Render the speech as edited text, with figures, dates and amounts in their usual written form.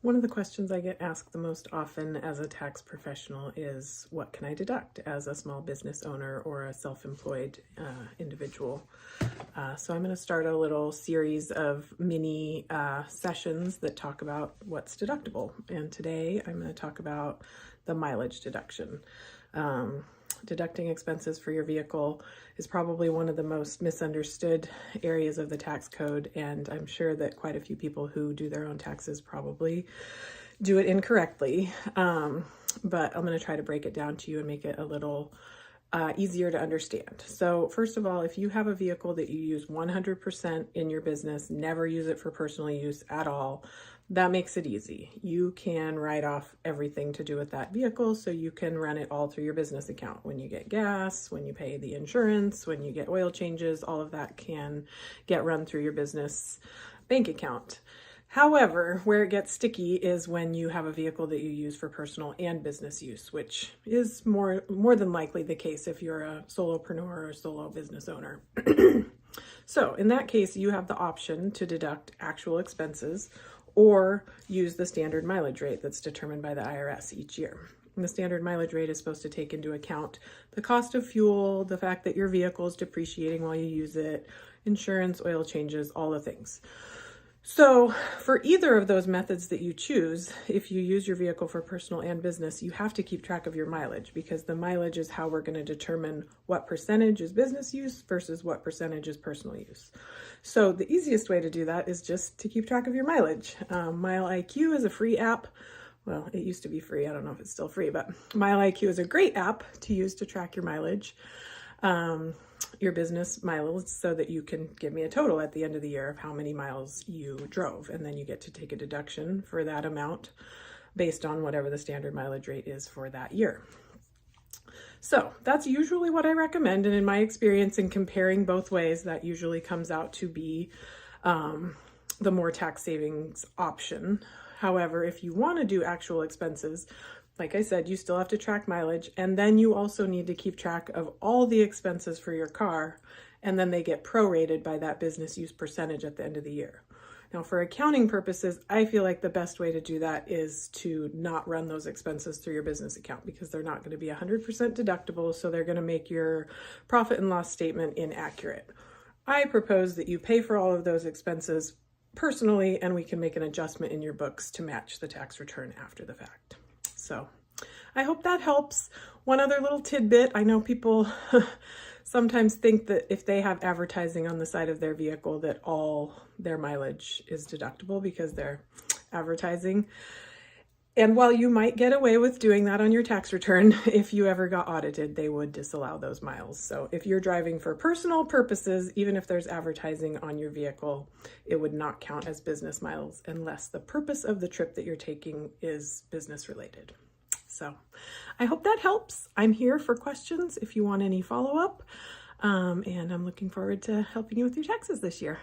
One of the questions I get asked the most often as a tax professional is, what can I deduct as a small business owner or a self-employed individual? So I'm going to start a little series of mini sessions that talk about what's deductible. And today I'm going to talk about the mileage deduction. Deducting expenses for your vehicle is probably one of the most misunderstood areas of the tax code, and I'm sure that quite a few people who do their own taxes probably do it incorrectly. But I'm going to try to break it down to you and make it a little easier to understand. So first of all, if you have a vehicle that you use 100% in your business, never use it for personal use at all, that makes it easy. You can write off everything to do with that vehicle, so you can run it all through your business account. When you get gas, when you pay the insurance, when you get oil changes, all of that can get run through your business bank account. However, where it gets sticky is when you have a vehicle that you use for personal and business use, which is more than likely the case if you're a solopreneur or solo business owner. So in that case, you have the option to deduct actual expenses or use the standard mileage rate that's determined by the IRS each year. And the standard mileage rate is supposed to take into account the cost of fuel, the fact that your vehicle is depreciating while you use it, insurance, oil changes, all the things. So for either of those methods that you choose, if you use your vehicle for personal and business, you have to keep track of your mileage, because the mileage is how we're going to determine what percentage is business use versus what percentage is personal use. So the easiest way to do that is just to keep track of your mileage. Mile IQ is a free app. Well, it used to be free. I don't know if it's still free, but Mile IQ is a great app to use to track your mileage. Your business miles, so that you can give me a total at the end of the year of how many miles you drove, and then you get to take a deduction for that amount based on whatever the standard mileage rate is for that year. So that's usually what I recommend, and in my experience in comparing both ways, that usually comes out to be the more tax savings option. However, if you want to do actual expenses, like I said, you still have to track mileage, and then you also need to keep track of all the expenses for your car, and then they get prorated by that business use percentage at the end of the year. Now, for accounting purposes, I feel like the best way to do that is to not run those expenses through your business account, because they're not going to be 100% deductible, so they're going to make your profit and loss statement inaccurate. I propose that you pay for all of those expenses personally, and we can make an adjustment in your books to match the tax return after the fact. So I hope that helps. One other little tidbit, I know people sometimes think that if they have advertising on the side of their vehicle that all their mileage is deductible because they're advertising. And while you might get away with doing that on your tax return, if you ever got audited, they would disallow those miles. So if you're driving for personal purposes, even if there's advertising on your vehicle, it would not count as business miles unless the purpose of the trip that you're taking is business related. So I hope that helps. I'm here for questions if you want any follow-up, and I'm looking forward to helping you with your taxes this year.